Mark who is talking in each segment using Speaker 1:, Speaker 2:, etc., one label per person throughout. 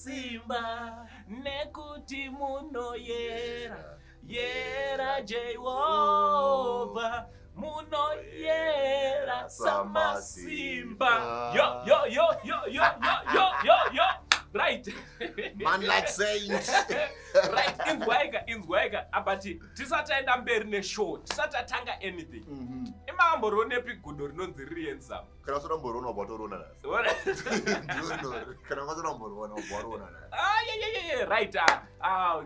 Speaker 1: simba nekuti munoyera yera Jehovah munoyera samasimba. Yo yo yo yo yo yo yo yo. Right.
Speaker 2: Man like saints.
Speaker 1: Right. Inzwaika abati tisataenda mberi neshow tisatatanga anything. Imambo ronepi Gudo rinonzi rienza.
Speaker 2: Kana sura mborona batorona nasi. Kana sura mborona batorona nasi.
Speaker 1: Yeah. Right.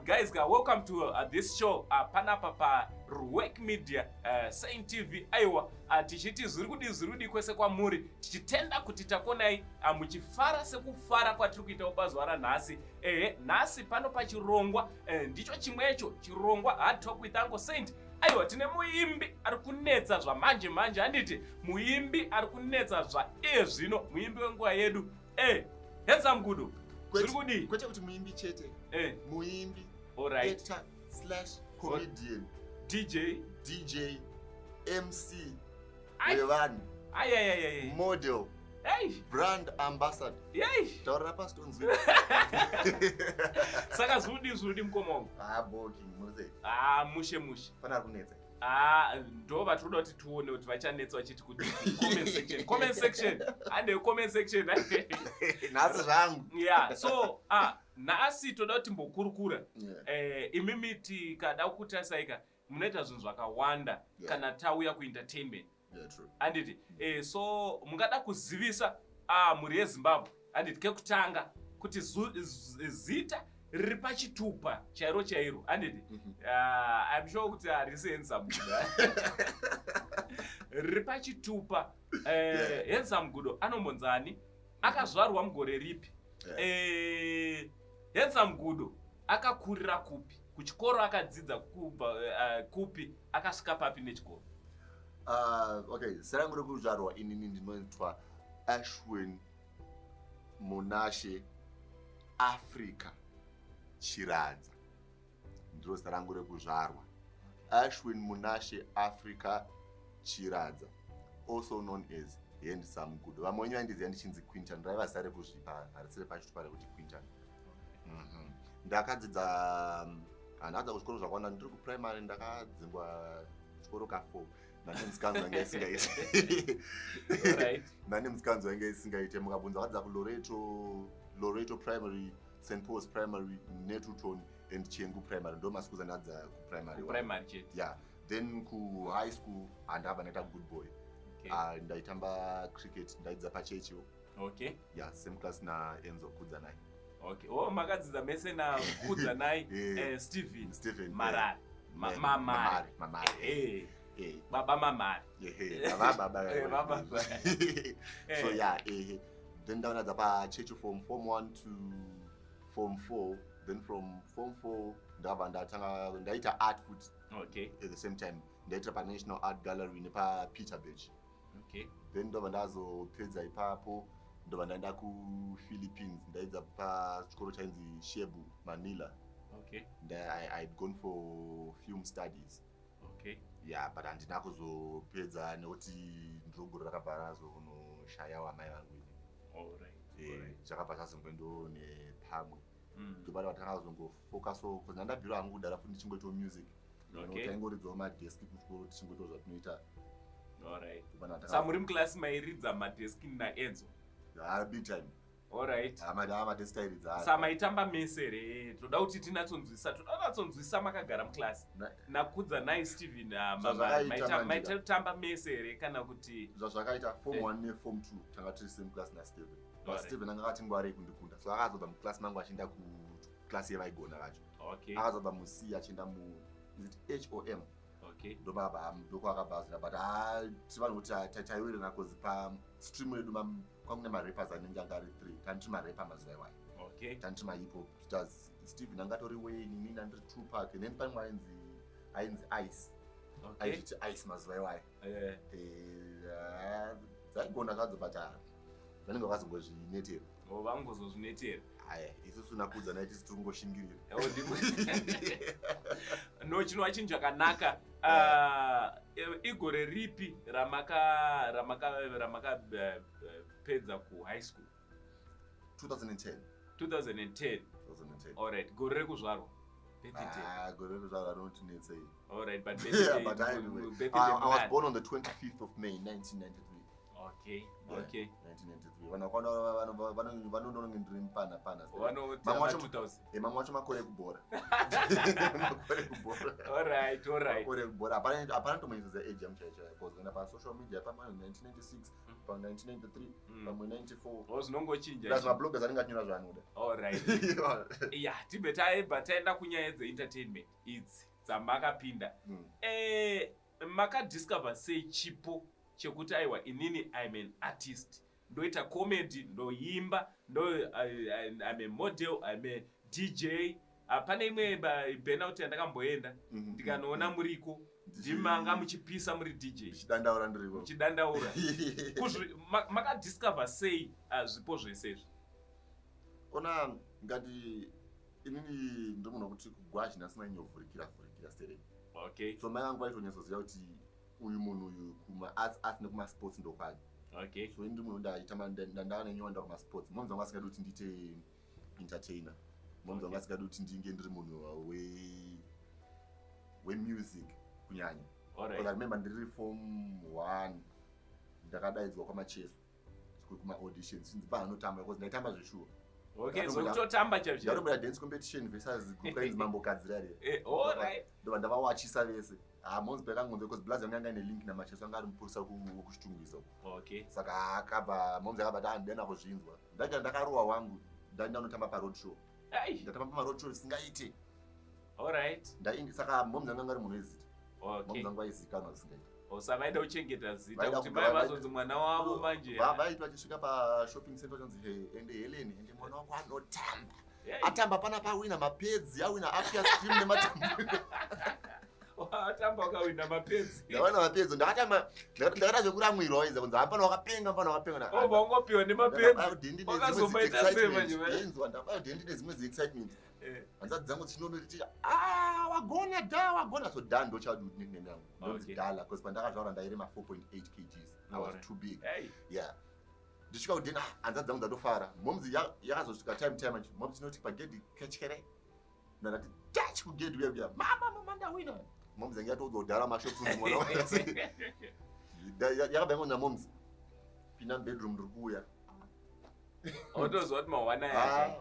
Speaker 1: Guys, welcome to this show. Panapa Ruwek Media, Saint TV. Aiwa, tichiti zirudi kwese kwa muri. Tichitenda kuti takonai muchifara sekufara kwatiri kuita upazuwa nhasi. Nhasi pano pachirongwa ndicho chimwecho chirongwa hard talk with Uncle Saint. Aiwa, tine muimbi ari kunetsa zva manje handiti muimbi ari kunetsa zva zvino muimbi wenguva yedu. Handsome Gudo.
Speaker 2: Kwete kuti muimbi chete. Muimbi.
Speaker 1: Alright.
Speaker 2: /comedian. DJ, MC, nevamwe, model, brand ambassador. Taura pastonzi.
Speaker 1: Saka zudi mkomongo.
Speaker 2: Boki muze.
Speaker 1: Mushe.
Speaker 2: Pana kunetsa.
Speaker 1: Ndo vatoda kuti tuone kuti vachanetsa vachiti kuti comment section. Ande comment section.
Speaker 2: Nasi zvangu.
Speaker 1: Yeah, so nasi toda kuti mbokurukura. Imimi tikada kutasaika munoita zvinhu zvakawanda kana tauya kuentertainment.
Speaker 2: True.
Speaker 1: Anditi so mungada kuzivisa muri yeZimbabwe anditi kekutanga kuti zita riri pachitupa chairo anditi I'm sure kuti harisi handsome Gudo. Riri pachitupa handsome Gudo anombonzani akazvarwa mugore ripi? Handsome Gudo akakurira kupi? Kuchikoro akadzidza kupi? Akasvika papi nechikoro?
Speaker 2: Okay, zita rangu rekuzvarwa inini ndinoitwa Ashwin Munashe Africa Chiradza. Ndiro zita rangu rekuzvarwa. Ashwin Munashe Africa Chiradza, also known as Handsome Gudo. Vamwe vandiziva ndichinzi Quinton, ndaiva zita rekuzvipa harisiri pachitupa rekuti Quinton. Ndakadzidza ndakadza kuchikoro zvakawanda. Ndiri kuprimary ndakadzingwa chikoro ka4. Nane musikanzo wanga isingaite.
Speaker 1: Alright.
Speaker 2: Nane musikanzo wanga isingaite. Mukabvunza wakadza Loreto Primary, St. Paul's Primary, Netuton and Chengu Primary. Ndo maschools andadza kuprimary.
Speaker 1: Primary chete.
Speaker 2: Yeah. Then ku high school andabva ndaita good boy. Okay. Ndaitamba cricket ndaidza pachecho.
Speaker 1: Okay.
Speaker 2: Yeah, same class na Enzo Kudzanai.
Speaker 1: Okay. Makadzidza mese na Kudzanai Stephen Marari. Mamari. Baba Mamari.
Speaker 2: Baba. So yeah, then down at pachecho from form 1 to form 4. Then from form 4 ndaita art foot.
Speaker 1: Okay.
Speaker 2: At the same time ndaita pa National Art Gallery nepa Peter Beach.
Speaker 1: Okay.
Speaker 2: Then ndova ndazopedza ipapo ndova ndaenda ku Philippines ndaidza pa chikoro chainzi Shebu Manila.
Speaker 1: Okay.
Speaker 2: I'd gone for film studies.
Speaker 1: Okay.
Speaker 2: Yeah, but handina kuzopedza nekuti ndrogoro rakabva razonoshaya wamai vangu.
Speaker 1: Alright.
Speaker 2: Zvakabva zvazongwendo nepamwe. Ndobada vatakazongofokaso kuti ndabvira hangu kudara futi ndichingoita music.
Speaker 1: Okay.
Speaker 2: Taingoridzawo madeski kuchikoro tichingoita zvatinoita.
Speaker 1: Alright. Samuri muklasi mairidza madeski naEnzo.
Speaker 2: Big time.
Speaker 1: Alright.
Speaker 2: Madeski tairidza.
Speaker 1: Samaitamba mesere. Toda kuti tinatsonzwisa makagara muklasi. Nakudza nai Stephen maitamba mesere kana kuti
Speaker 2: zvazvakaita form 1 neform 2 tanga tiri same class naStephen. Stephen anga akati ngwari kundikunda. So akazobva muklasi mangu achienda kuklasi yevaigona vacho.
Speaker 1: Okay.
Speaker 2: Akazobva muC achienda mu HOM.
Speaker 1: Okay.
Speaker 2: Ndoko akabvazira but tivanhu kuti taiwirana cause pa stream yedu kwakune marapers anenge anga ari 3. Tanditi marapper mazuva iwayo.
Speaker 1: Okay.
Speaker 2: Tanditi mahip-hop stars. Stephen angatori Wayne, nini andiri Tupac, and then panwe ainzi Ice.
Speaker 1: Okay.
Speaker 2: Aititi Ice mazuva iwayo. Dzaigona kadzo but vanenge vakazongozvinetera.
Speaker 1: Vangozozvinetera.
Speaker 2: Aya, isusu nakudza naiti tiri kungoshingirira.
Speaker 1: No, chinova chinhu chakanaka. Igore ripi ramaka pedza ku high school?
Speaker 2: 2010.
Speaker 1: 2010.
Speaker 2: 2010.
Speaker 1: Alright, gore rekuzvarwa.
Speaker 2: Gore rekuzvarwa I don't need to say.
Speaker 1: Alright, but
Speaker 2: Yeah, but anyway, I was born on the 25th of May 1993.
Speaker 1: Okay.
Speaker 2: Yeah,
Speaker 1: Okay.
Speaker 2: 1993. Vanononge ndiri pana
Speaker 1: Mamwe 2000.
Speaker 2: mamwe wacho makore kubhora.
Speaker 1: Alright.
Speaker 2: Makore kubhora. Hapana tomoisa age yamu chaichaya because when pa social media pamwe 1996, pa 1993, pamwe 94.
Speaker 1: Wazinongochinja.
Speaker 2: Plus mabloggers anenge achonyora zvanoda.
Speaker 1: Alright. Yeah, tibe taenda kunyaya dze-entertainment idzi dzamakapinda. Makadiscover sei chipo chekuti aiwa inini I'm an artist, ndoita comedy, ndoimba, I'm a model, I'm a DJ. Pane imwe burnout yandakamboenda ndikanoona muriko ndimanga muchipisa muri DJ
Speaker 2: chidandaura ndiriko
Speaker 1: chidandaura makadiscover sei zvipo zvese izvi?
Speaker 2: Ona ngati inini ndomunhu kuti kugwa achina sina nyovhurikira serei.
Speaker 1: Okay.
Speaker 2: So mai vangu vaitonyatsoziva kuti uyu munhu uyu kuma-arts nekuma-sports ndokwadi.
Speaker 1: Okay.
Speaker 2: So ini munhu ndandava nenyoenda kuma-sports. Momzi vangu asingadi kuti ndiite entertainer. Momzi vangu asingadi kuti ndinge ndiri munhu wemusic kunyanya. Because I remember ndiri form 1 ndakadaidzwa kwamacheso kuma-auditions ndibva anotamba because ndaitamba zveshuwa.
Speaker 1: Okay, so kutotamba chaizvo.
Speaker 2: Ndarombera dance competition versus group ainzi mambokadzira re.
Speaker 1: Alright.
Speaker 2: Ndobva ndavawachisa vese. Monzi pekangonzwa because Blaze yanga ine link namacheso anga ari mupurisa kuchitungwiza.
Speaker 1: Okay.
Speaker 2: Saka akabva momzi akabva andena kuzvinzwa. Ndaga ndakarowa wangu ndanotamba pa road show. Ndatamba pa road show singaite.
Speaker 1: Alright.
Speaker 2: Saka momzi anga ari munhu wezita.
Speaker 1: Okay.
Speaker 2: Momzi anga aizikanwa singaite.
Speaker 1: Osavaida uchengeta zita kuti mai vazonzi mwana wavo manje.
Speaker 2: Vaiti vachisvika pa shopping center vachinzi ende Helen ende mwana wako anotamba. Atamba pana pawina mapedzi awina after stream nematambo.
Speaker 1: Atamba akawina mapedzi.
Speaker 2: Ndawana mapedzi ndakada zvekura mwiri waiza kunzi hapana wakapenga pana wakapenga.
Speaker 1: Vangopiwa nemapedzi. Wakazomaita sei manje?
Speaker 2: Ndenzwa ndabva ndine dzimwe dze-excitement. Hanzvadzi dzangu dzichinoona kuti wagona so done ndochadu nickname yangu. Ndonzi dala because pandakazvaura ndairema 4.8 kgs. I was too big. Yeah. Ndisvika kudhina hanzvadzi dzangu dzatofara. Momzi yakazosvika time manje. Momzi inoti pagedhi kechekere. Ndati touch kugedhi uya mama ndawina. Momzi yangu yatododhara mashopu mwana wese. Yakabva yangu momzi. Pinda bedroom ndiri kuuya.
Speaker 1: Otozwa kuti mawana yake.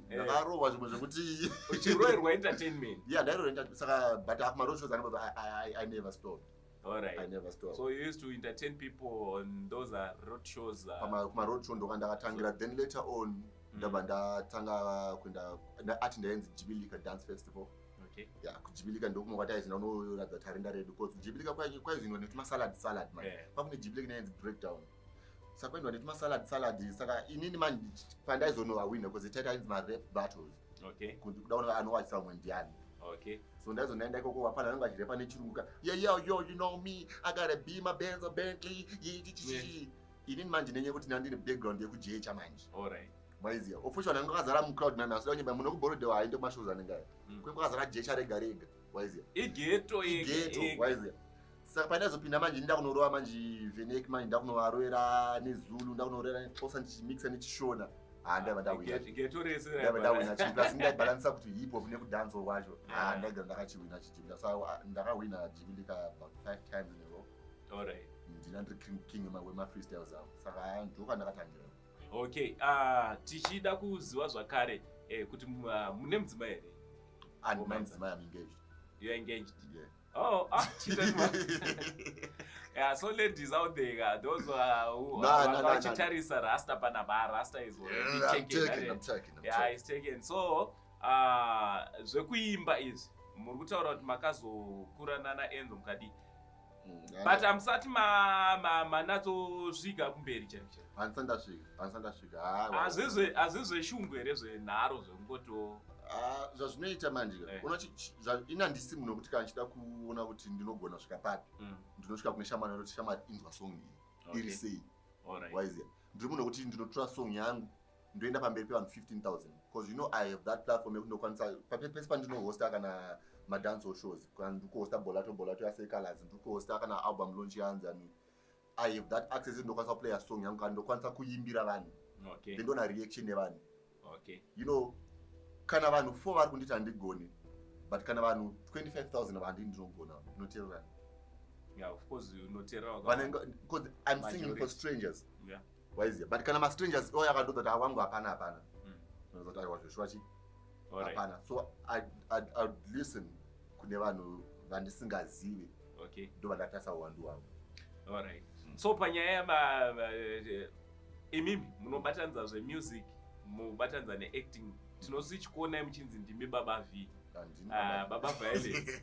Speaker 2: Ndakarowa zvimwe zvekuti
Speaker 1: uchiroerwa entertainment.
Speaker 2: Yeah, ndairowa saka but kuma-road shows I never stopped.
Speaker 1: Alright.
Speaker 2: I never stopped.
Speaker 1: So you used to entertain people on those road shows.
Speaker 2: Kuma-road show ndokandakatangira then later on ndabva ndatanga kuenda ati ndaenzi Jibilika Dance Festival.
Speaker 1: Okay.
Speaker 2: Yeah, kujibilika ndokumokwataizi ndaunoratidza tarenda redu because kujibilika kwaizinwa netuma-salad man. Kwakune jibilika inaenzi breakdown. Saka kwaindwa netuma-salad saka inini manje pandaizonowawina because itaita ainzi ma-rap battles.
Speaker 1: Okay.
Speaker 2: Kuti kudaona anowachisa umwe ndiani.
Speaker 1: Okay.
Speaker 2: So ndaizonenda ikoko wapana vanenge vachirepa nechirungu yo you know me I got a Beamer Benz or Bentley inini manje nenye kuti ndine background yekujecha manje.
Speaker 1: Alright.
Speaker 2: Maiziya official anga kazara mucrowd nami asira nyimba muno kuborodeo hainde kumashows anenge aya kwemba kazara jecha rega waiziya
Speaker 1: igeto
Speaker 2: waiziya saka pandazopinda manje ndida kunorowa manje Venek manje ndakunovaroera neZulu ndakunoroera neXhosa ndichimixa nechishona ndaiva ndawina
Speaker 1: geto rese
Speaker 2: ndaiva ndawina plus ndaibalanisa kuti hip hop nekudancewo kwacho ndaigara ndakachiwina chijibilika so ndakawina jibilika about 5 times in a row.
Speaker 1: Alright.
Speaker 2: Ndina ndiri king wema-freestyles avo saka ndokandakatangira.
Speaker 1: Okay, tichida kuziva zvakare kuti mune mudzimai here?
Speaker 2: Andina mudzimai, I'm engaged.
Speaker 1: You are engaged?
Speaker 2: Yeah.
Speaker 1: Oh, yeah, so ladies out there, those who are vachitarisa Rasta panapa, Rasta is already taken.
Speaker 2: I'm taken.
Speaker 1: Yeah, he's taken. So, zvekuimba izvi muri kutaura kuti makazokurana naEnzo mukadi. But musati manatsosvika kumberi chaicho.
Speaker 2: Handisandasvika.
Speaker 1: Hazvizve shungu here zvenharo zvekungoto.
Speaker 2: Zvazvinoita manje ina handisi munhu wekuti kana ndichida kuona kuti ndinogona kusvika papi ndinosvika kune shamwari inoti shamwari inzwa song iyi iri sei waiziya ndiri munhu wekuti ndinotora song yangu ndoenda pamberi pevanhu 15,000 because you know I have that platform yekuti ndokwanisa pese pandinohosta kana madance shows kana ndikuhosta bolato yasecolors ndikuhosta kana album launch yanzi and I have that access ndokwanisa kuplaya song yangu kana ndokwanisa kuimbira vanhu then ndona reaction yevanhu
Speaker 1: Okay.
Speaker 2: You know, kana vanhu 4 vari kunditi handigoni, but kana vanhu 25,000 vandini ndinogona, unoteerera.
Speaker 1: Yeah, of course you noteerera.
Speaker 2: Because I'm singing for strangers.
Speaker 1: Yeah.
Speaker 2: Waiziya. But kana ma strangers yakandoti akwangu hapana. Unozoti aiwa zveshwachi. Hapana. So I'd listen kune vanhu vandisingazivi.
Speaker 1: Okay.
Speaker 2: Ndo vandatasa uwandu hwavo.
Speaker 1: All right. So panyaya imimi munobatanidza zvemusic, mubatanidza neacting, tinoswitch kuona muchinzi ndimi baba V. Baba Violence.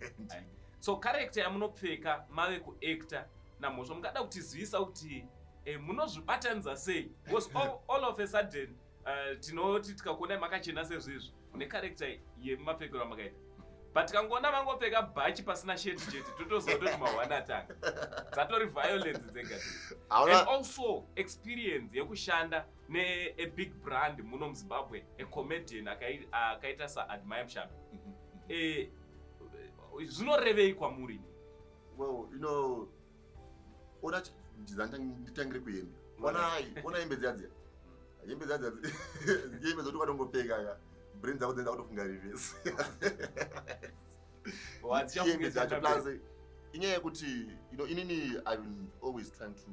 Speaker 1: So character yamunopfeka mave kuactor namhosva mungada kutizivisa kuti munozvibatanidza sei? Because all of a sudden tinoti tikakuonai makachena sezvizvo necharacter yemumapfekero amakaita, but tikangoona mangopfeka bhachi pasina sheti chete totoziva kuti mahwana atanga dzatori violence dzega. And also experience yekushanda ne big brand muno muZimbabwe, a comedian akaita saAdmire Mshambe. Zvinorevei kwamuri?
Speaker 2: Well, you know, ona nditangire kuemba. Ona embe dzadzi. Embe dzadzi. Embe zoti ukatongopfeka brain dzako dzenza kutofunga reverse.
Speaker 1: What's your
Speaker 2: plan? Inyaya yekuti, you know, inini I've been always trying to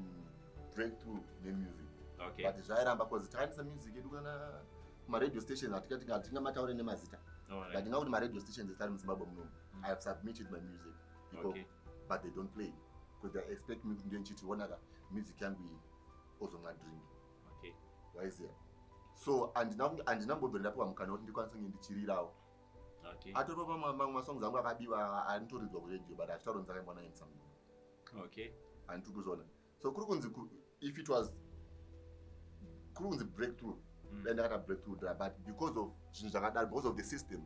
Speaker 2: break through in music.
Speaker 1: Okay.
Speaker 2: But zvairamba because tikaisa music yedu kana kuma radio stations atinga mataure nemazita. But now my radio stations are in Zimbabwe. I have submitted my music,
Speaker 1: okay,
Speaker 2: but they don't play because they expect me to do music can be also my drink.
Speaker 1: Okay.
Speaker 2: Why is there? So and now build up one cannot do something in the chirirawo.
Speaker 1: Okay.
Speaker 2: I don't know my songs I'm gonna be and to the radio, but I started on something.
Speaker 1: Okay.
Speaker 2: And to go on. So if it was Kurunzi breakthrough, then I had a breakthrough there, but because of the system.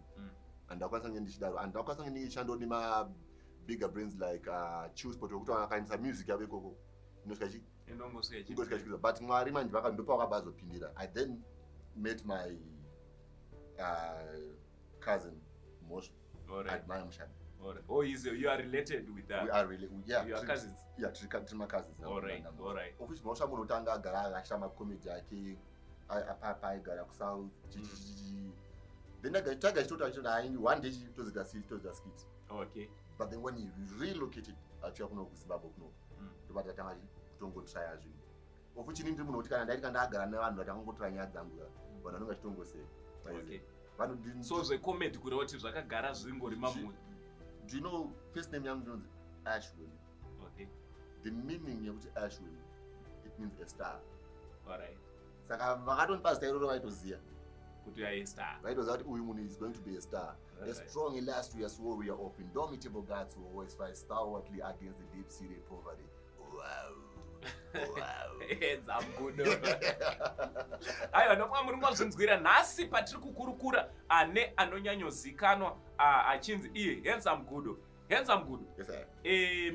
Speaker 2: And ndakwasanga ndishando nima bigger brains like choose but okuti akainisa music yave koko inoskachi ingoskachi but mwari manje vakandopa wakabazopindira. I then met my cousin Moshe at my Mshambe.
Speaker 1: Oh, you are related with that?
Speaker 2: We are related. Yeah,
Speaker 1: you are cousins?
Speaker 2: Yeah, three my cousins.
Speaker 1: All right.
Speaker 2: Office Moshe munotanga agara akashama comedy yake apapa igara kusouth. Then I got one day to the skit.
Speaker 1: Okay.
Speaker 2: But then when he relocated, actually, no, Zimbabwe, no. But I don't go try as you. Of which you need to know, I can't go try Zambia, but I don't go say.
Speaker 1: Okay. So the comment could watch like a garage zingo.
Speaker 2: Do you know first name young Ashwin?
Speaker 1: Okay.
Speaker 2: The meaning of Ashwin, it means a star.
Speaker 1: Alright.
Speaker 2: So I don't pass the right to see.
Speaker 1: Could you a star?
Speaker 2: Right, was that Uyumuni is going to be a star. A strong, illustrious warrior of indomitable guts who always fight stalwartly against the deep-seated poverty. Wow.
Speaker 1: Hands up, Gudo. Aiwa, ndopwa muri ngozvinzwira nhasi patiri kukurukura ane anonyanyozikanwa achinzi iye handsome Gudo. Handsome Gudo.
Speaker 2: Yes, sir.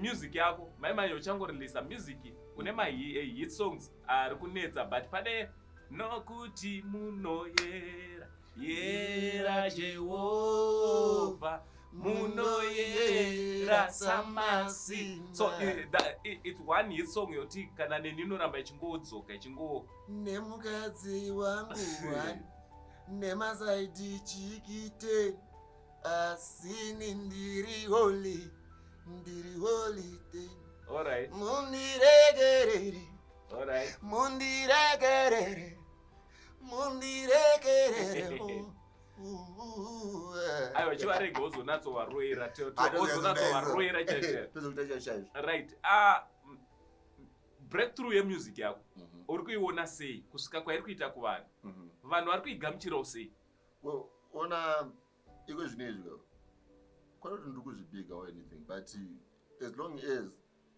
Speaker 1: Music yako maimanyo uchangoreleasa music une ma hit songs ari kunetsa but pane nokuti munoyera yera Jehovah munoyera samasi. So it's one hit song yoti kana neninoramba ichingodzoka ichingo
Speaker 2: nemukadzi wangu wani nemasaidi chikite asini ndiri holy ten.
Speaker 1: All right.
Speaker 2: Mundiregerere.
Speaker 1: All right.
Speaker 2: Mundiregerere.
Speaker 1: Aiwa chivarege uzonatsovaroera uzonatsovaroera chaizvo. Right. Breakthrough yemusic yako uri kuiona sei kusvika kwairi kuita kuvanhu? Vanhu vari kuigamuchirawo sei?
Speaker 2: Well, ona iko zvinezvi kwati ndiri kuzvibiga or anything, but as long as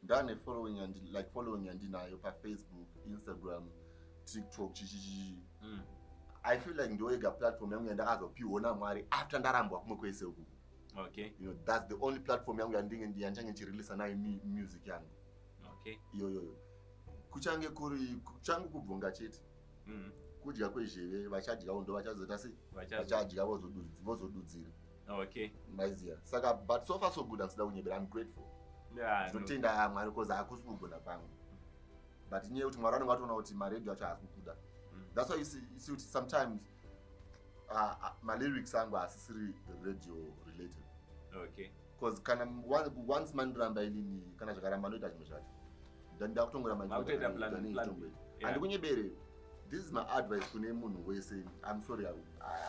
Speaker 2: ndane following yandinayo paFacebook, Instagram, TikTok I feel like ndoega platform yangu yandakazopiwa naMwari after ndarambwa kumwe kwese uku.
Speaker 1: Okay.
Speaker 2: You know, that's the only platform yangu yandichange nchireleasa nayo music yangu.
Speaker 1: Okay.
Speaker 2: Iyo kuchange kubvunga chete. Kudya kwezheve vachadyawo ndo vachazota sei vachadya vozodudzira.
Speaker 1: Okay.
Speaker 2: Maiziya saka but so far so good andisida kunyebera. I'm grateful.
Speaker 1: Yeah.
Speaker 2: Ndinotenda Mwari because hakusi kugona pangu. But inyaya kuti Mwari anenge atoona kuti maredio acho haasi kukuda. That's why you see sometimes my lyrics angu asisiri radio related.
Speaker 1: Okay.
Speaker 2: Because kana once mandiramba ilini kana zvakaramba noita chimwe chacho. Ndanda kutongoramba nditongwe. Andikunyebere. This is my advice kune munhu wese. I'm sorry,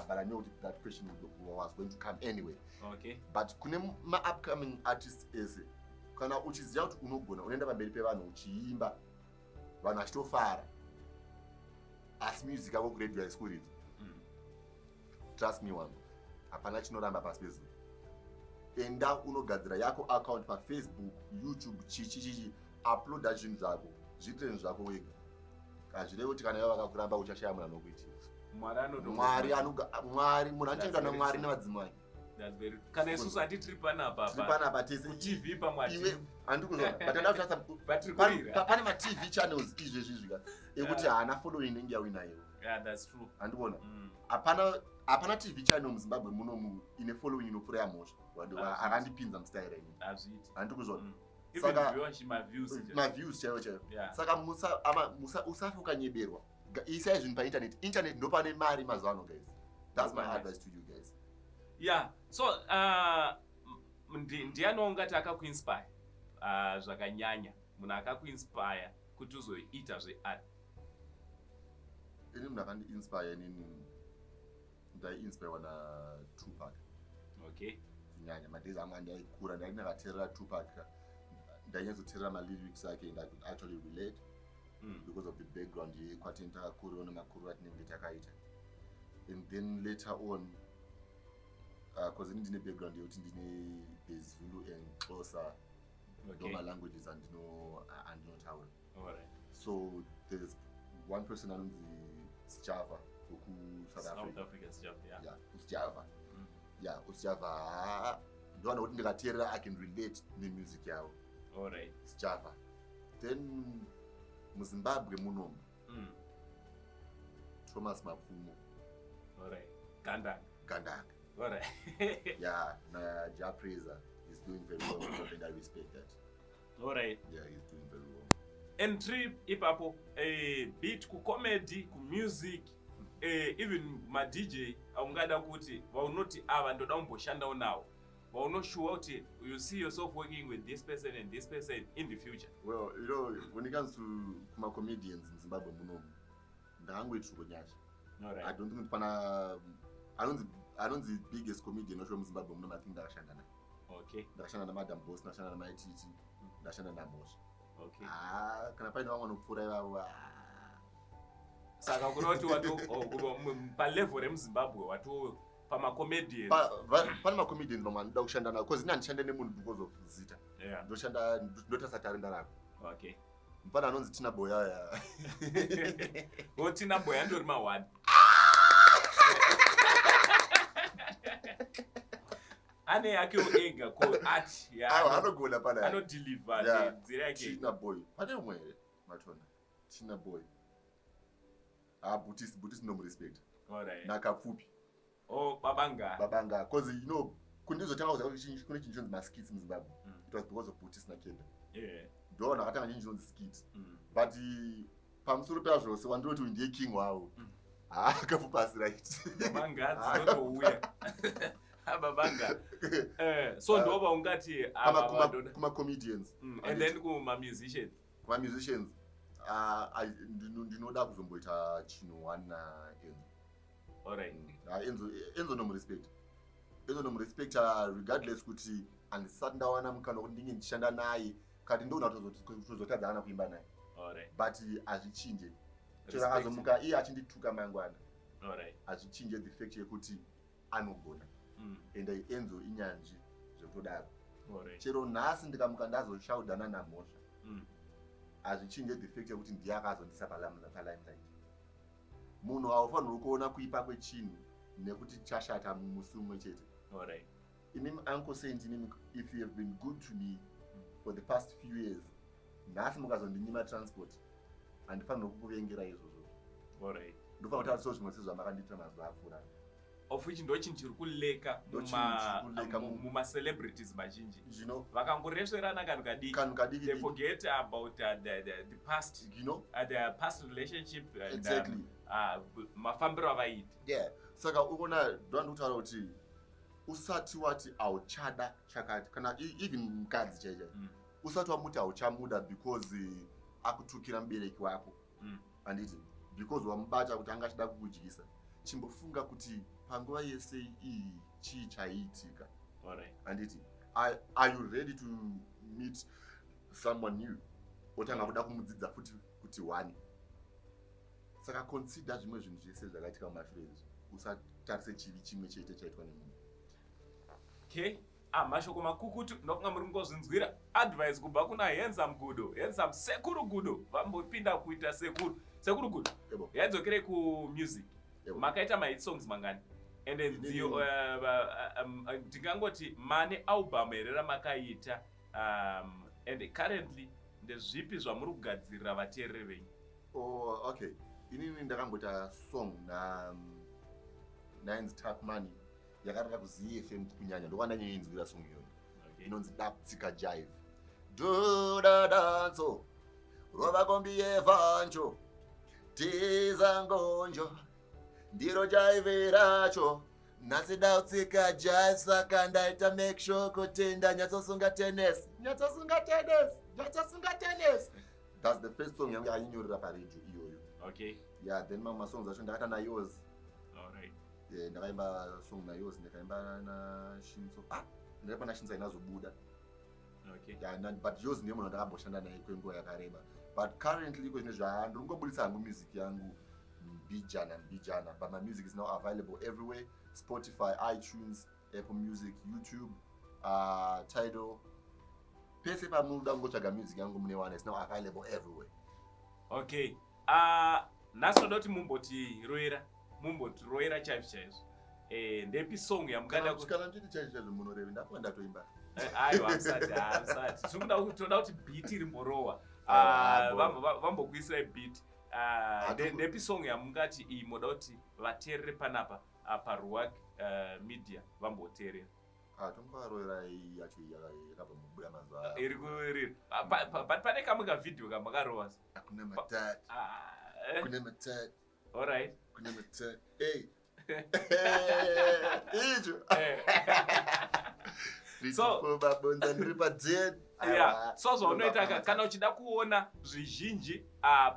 Speaker 2: but I know that question was going to come anyway.
Speaker 1: Okay.
Speaker 2: But kune ma upcoming artists ese. Kana uchiziva kuti unogona unoenda pamberi pevanhu uchiimba vanhu vachitofara asi music yako kuredio haisikuridza. Trust me one, hapana chinoramba pasi pezuva. Enda unogadzira yako account pafacebook, youtube, chichichichi, uploada zvinhu zvako, zviite zvinhu zvako wega. Hazvirevi kuti kana ivo vakakuramba uchashaya munhu anokuitira. Mwari munhu anochengeta naMwari nevadzimai.
Speaker 1: That's very kana isusu hatitiri panapa
Speaker 2: tese
Speaker 1: TV pamwe
Speaker 2: iwe handikuzona but ndakutsa pane ma TV channels izvezvi ekuti haana following inenge yawinayo.
Speaker 1: Yeah, that's true.
Speaker 2: Handikuona hapana TV channel muZimbabwe munomu ine following inopfuura yamhosva akandipinza mustyle ini handikuzona
Speaker 1: saka
Speaker 2: ma views chaiwo saka usafe ukanyeberwa isai zvinhu painternet. Internet ndo pane mari mazuva ano guys. That's my advice to you guys.
Speaker 1: Yeah, so ndianoungati akakuinspire zvakanyanya munhu akakuinspire kuti uzoita zveart.
Speaker 2: Ini munhu akandiinspire inini ndaiinspirewa naTupac.
Speaker 1: Okay.
Speaker 2: Nyanya madezi amwe andaikura ndainakateerera Tupac ndainyatsoteerera malyrics ake and I could actually relate because of the background yekwati ndakakurawo nemakuru atinenge takaita. And then later on because in the background yekuti ndine the Zulu and Xhosa normal languages and andinotaura.
Speaker 1: Alright.
Speaker 2: So there's one person anonzi Sjava ku South
Speaker 1: Africa.
Speaker 2: Yeah, uSjava. Yeah, uSjava ndona kuti ndikateerera I can relate nemusic yavo.
Speaker 1: Alright.
Speaker 2: Sjava. Then muZimbabwe munomu Thomas Mapfumo.
Speaker 1: Alright. Gandanga. Alright.
Speaker 2: Yeah, Japreza is doing very well and I respect that.
Speaker 1: Alright.
Speaker 2: Yeah, he's doing very well.
Speaker 1: Entry ipapo beat ku comedy ku music even ma DJ aungada kuti vaunoti ava ndoda kumboshandawo nawo. Vaunoshuwa kuti you see yourself working with this person and this person in the future.
Speaker 2: Well, you know, when it comes to my comedians in Zimbabwe munomu ndaangoitwa kunyasha.
Speaker 1: Alright.
Speaker 2: I don't think I don't the biggest comedian not from Zimbabwe munomu I think ndakashanda naye.
Speaker 1: Okay.
Speaker 2: Ndakashanda naMadam Boss, ndakashanda naMaititi, ndakashanda naMosha.
Speaker 1: Okay.
Speaker 2: Kana paine vamwe vanopfuura ivavo
Speaker 1: saka kunoti pa level remuZimbabwe watu pama comedians
Speaker 2: pane ma comedians vamwe anoda kushanda navo because ini handishande nemunhu because of zita.
Speaker 1: Yeah.
Speaker 2: Ndotasa talenda rako.
Speaker 1: Okay.
Speaker 2: Mpana anonzi Tina Boya.
Speaker 1: Tina Boya ndori ma1. Ane yake ega ko art ya
Speaker 2: anogona pana
Speaker 1: anodeliver nzira yake.
Speaker 2: Tina Boy pane umwe matona Tina Boy Buddhist no respect.
Speaker 1: Alright.
Speaker 2: Nakapfupi.
Speaker 1: Oh babanga
Speaker 2: because you know kundizotanga kuziva kune chinhu chonzi maskits muZimbabwe. It was because of Buddhist nakenda.
Speaker 1: Yeah.
Speaker 2: Ndo nakatanga chinhu chonzi skit. But pamusoro pazvose wandoti ndiye king wavo. Akapfupa asi right.
Speaker 1: Babanga dzinotouya. Babanga. So ndo vaungati
Speaker 2: kuma comedians
Speaker 1: and then kuma musicians.
Speaker 2: Kuma musicians ndinoda kuzomboita chinhu one Enzo.
Speaker 1: Alright.
Speaker 2: Enzo no respect. Enzo no respect regardless kuti andisati ndawana mukana kuti ndinge ndichishanda naye kati ndona tozotadzana kuimba naye.
Speaker 1: Alright.
Speaker 2: But azvichinje. Chero akazomuka iye achindituka mangwana.
Speaker 1: Alright.
Speaker 2: Azvichinje the fact yekuti anogona. And Enzo inyanzvi zvekudaro.
Speaker 1: Alright.
Speaker 2: Chero nhasi ndikamuka ndazoshaudana naMosha. Azvichinje the fact yekuti ndiye akazondisa palimelight. Munhu haufaniri kuona kuipa kwechinhu nekuti chashata musi umwe chete.
Speaker 1: Alright.
Speaker 2: Inimi uncle saying inimi if you have been good to me for the past few years nhasi mukazondinyima transport handifaniri kukuvengera izvozvo.
Speaker 1: Alright.
Speaker 2: Ndofanira kutaura zvimwe sezvo zvamakandiita mazuva apfuura.
Speaker 1: of which ndo chinhu chiri kuleka muma-celebrities mazhinji vakangoresverana kanhu kadiki they forget about the past, the past relationship
Speaker 2: exactly.
Speaker 1: Mafambiro avaiti.
Speaker 2: Yeah, saka uona ndwanda kutaura kuti usati wati auchada chakati kana even mukadzi chaicha usati wamuti auchamuda because akutukira mubereki wako handiti because wamubata kuti anga achida kukudyisa, chimbofunga kuti panguva yese iyi chii chaiitika handiti are you ready to meet someone new otanga kuda kumudzidza futi kuti one. Saka consider zvimwe zvinhu zvese zvakaitika mumashure izvi, usatarise chivi chimwe chete chaitwa nemunhu.
Speaker 1: Okay, mashoko makukutu ndokunga muri ngozvinzwira advice kubva kuna handsome Gudo, handsome sekuru Gudo, vambopinda kuita sekuru Gudo. Yadzokere music. Makaita ma hit songs mangani. And then ndingangoti mane album here makaita and currently ndezvipi zvamuri kugadzirira vateereri venyu?
Speaker 2: Oh, okay. Inini ndakangota song na Nines Tap Money yakarara kuZFM kunyanya ndokwandanyainzwira song iyoyo. Inonzi Dzekereke Jive. Duda danso rova kombi yevanjo tiza ngonjo ndiro jive racho nasi Dzekereke Jive saka ndaita make sure kutenda nyatsosunga tennis. That's the first song yangu yainyorera paredio iyoyo.
Speaker 1: Okay.
Speaker 2: Yeah, then mama songs acho ndakata na yours.
Speaker 1: Alright.
Speaker 2: Yeah, ndakaimba song na yours, ndakaimba na Shinzo. Ndakaipa na Shinzo inazobuda.
Speaker 1: Okay.
Speaker 2: Yeah, but yours ndiye munhu ndakamboshanda naye kwenguva yakareba. But currently iko zvine ndingobudisa hangu music yangu mbijana. But my music is now available everywhere: Spotify, iTunes, Apple Music, YouTube, Tidal. Pese pamunoda kungotsvaga music yangu mune one, is now available everywhere.
Speaker 1: Okay. Nasoda kuti mumbotiroera chaizvo. Ndepi song yamungada
Speaker 2: kuti kana nditi chaizvo munoreva ndapo ndatoimba.
Speaker 1: Aiwa hamsati. Tinoda kuti beat rimborowa. Vambokuisira beat. Ndepi song yamungati iyi moda kuti vateerere panapa paRuwak Media vamboteerera.
Speaker 2: Tomparoera yacho yakabva mubuya mazuva.
Speaker 1: Iri kurira. Pane kamwe kavidhio kamakarowa.
Speaker 2: Kuna matatu. Kuna matatu.
Speaker 1: All right.
Speaker 2: Kuna matatu. Hey. Ijo. So babonza ndiri padzead.
Speaker 1: Yeah. So unoita kana uchida kuona zvizhinji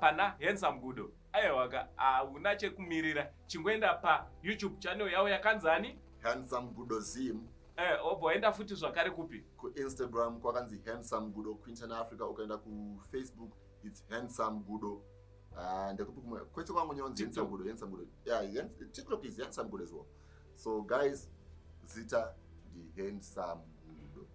Speaker 1: pana Handsome Gudo. Aiwa una chekumirira chingoenda pa YouTube channel yawo yakanzani
Speaker 2: Handsome Gudo Zim.
Speaker 1: Oboenda futi zvakare kupi?
Speaker 2: Ku Instagram kwakanzi Handsome Gudo, Quinton Africa, ukaenda ku Facebook it's Handsome Gudo. Ndekupi kumwe kwese kwangu nyonzi Handsome Gudo. Yeah, TikTok is Handsome Gudo as well. So guys, zita the Handsome Gudo.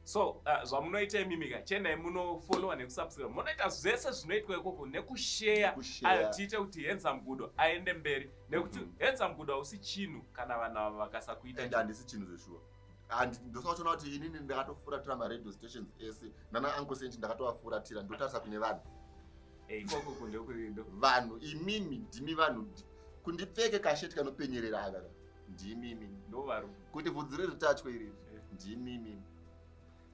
Speaker 1: So zvamunoita imimika chena munofollowa nekusubscribe. Munoita zvese zvinoitwa ikoko nekushare tiite kuti Handsome Gudo aende mberi nekuti Handsome Gudo hausi chinhu kana vanhu vakasakuita.
Speaker 2: And handisi chinhu zveshuwa. And ndosinoona kuti inini ndakatofuratira ma-radio stations ese nana Uncle Senti ndakatovafuratira ndotarisa kune vanhu.
Speaker 1: Ikoko kundekurindo.
Speaker 2: Vanhu imimi ndimi vanhu kundipfeke kasheti kanopenyerera aka ndimimi
Speaker 1: ndo varu
Speaker 2: kuti vhudzi riritatwe iri ndimimi.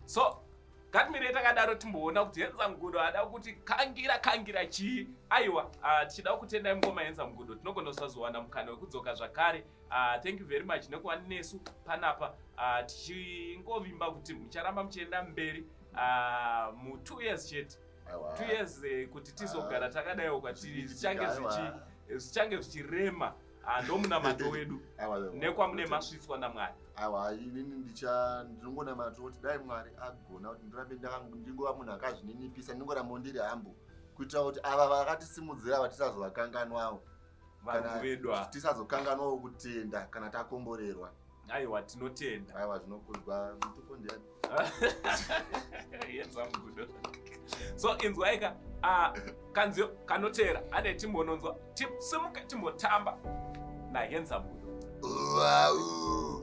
Speaker 1: So katimire takadaro timboona kuti Handsome Gudo ada kuti kangira chii. Aiwa tichida kutendai ngoma Handsome Gudo tinogona kusazowana mukana wekudzoka zvakare. Thank you very much nekuva nesu panapa tichingovimba kuti mucharamba muchienda mberi mu 2 years chete. 2 years kuti tizogara takadaiwo kwatiri zvichange zvichirema ndomunamato wedu nekwamune masvitswa naMwari.
Speaker 2: Aiwa inini ndinongonamata kuti dai Mwari agona kuti ndirambe ndingova munhu akazvininipisa ndingoramba ndiri hambo kuitira kuti ava vakatisimudzira vatisazovakanganwawo
Speaker 1: vanhu vedu
Speaker 2: tisazokanganwawo kutenda kana takomborerwa.
Speaker 1: Aiwa tinotenda.
Speaker 2: Aiwa zvinokudzwa mutupo ndiani.
Speaker 1: Handsome Gudo. So inzwaika kanzio kanotera ane timbononzwa simuka timbotamba na Handsome Gudo.
Speaker 2: Wow.